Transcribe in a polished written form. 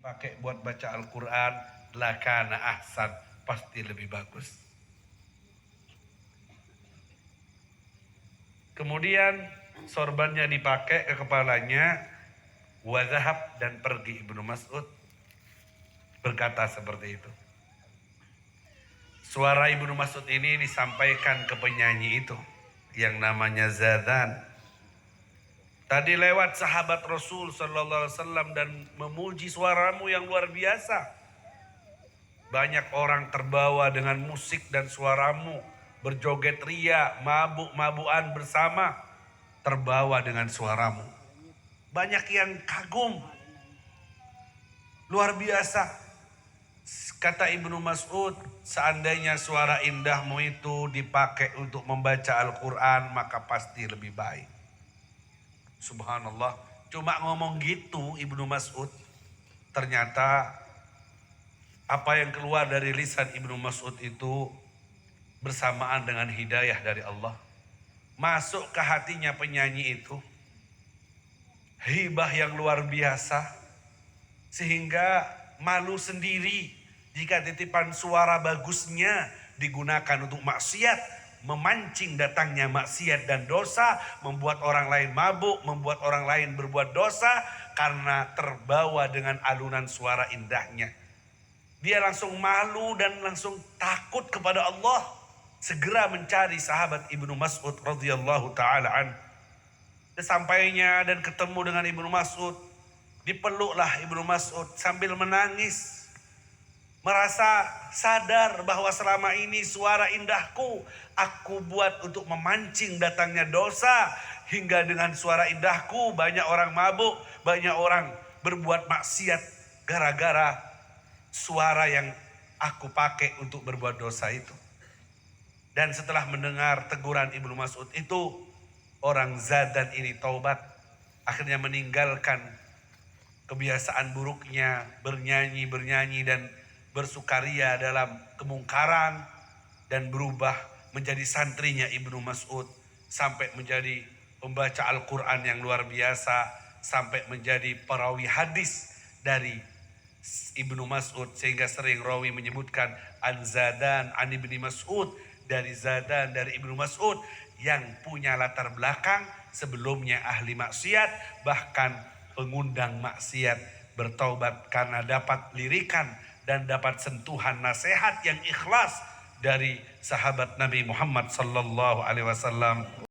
pakai buat baca Al-Quran, lakana ahsan, pasti lebih bagus. Kemudian sorbannya dipakai ke kepalanya, wazahab, dan pergi. Ibnu Mas'ud berkata seperti itu. Suara Ibnu Mas'ud ini disampaikan ke penyanyi itu yang namanya Zadan. Tadi lewat sahabat Rasul sallallahu alaihi wasallam dan memuji suaramu yang luar biasa. Banyak orang terbawa dengan musik dan suaramu, berjoget ria, mabuk-mabukan bersama, terbawa dengan suaramu. Banyak yang kagum. Luar biasa. Kata Ibnu Mas'ud, seandainya suara indahmu itu dipakai untuk membaca Al-Quran, maka pasti lebih baik. Subhanallah, cuma ngomong gitu Ibnu Mas'ud, ternyata apa yang keluar dari lisan Ibnu Mas'ud itu bersamaan dengan hidayah dari Allah. Masuk ke hatinya penyanyi itu, hibah yang luar biasa, sehingga malu sendiri jika titipan suara bagusnya digunakan untuk maksiat, memancing datangnya maksiat dan dosa, membuat orang lain mabuk, membuat orang lain berbuat dosa karena terbawa dengan alunan suara indahnya. Dia langsung malu dan langsung takut kepada Allah, segera mencari sahabat Ibnu Mas'ud radhiyallahu taala an. Sesampainya dan ketemu dengan Ibnu Mas'ud, dipeluklah Ibnu Mas'ud sambil menangis. Merasa sadar bahwa selama ini suara indahku aku buat untuk memancing datangnya dosa. Hingga dengan suara indahku banyak orang mabuk, banyak orang berbuat maksiat gara-gara suara yang aku pakai untuk berbuat dosa itu. Dan setelah mendengar teguran Ibnu Mas'ud itu, orang Zadan ini taubat. Akhirnya meninggalkan kebiasaan buruknya bernyanyi dan bersukaria dalam kemungkaran, dan berubah menjadi santrinya Ibnu Mas'ud, sampai menjadi pembaca Al-Quran yang luar biasa, sampai menjadi perawi hadis dari Ibnu Mas'ud, sehingga sering rawi menyebutkan an Zadan an Ibni Mas'ud, dari Zadan dari Ibnu Mas'ud, yang punya latar belakang sebelumnya ahli maksiat, bahkan pengundang maksiat bertaubat karena dapat lirikan dan dapat sentuhan nasihat yang ikhlas dari sahabat Nabi Muhammad sallallahu alaihi wasallam.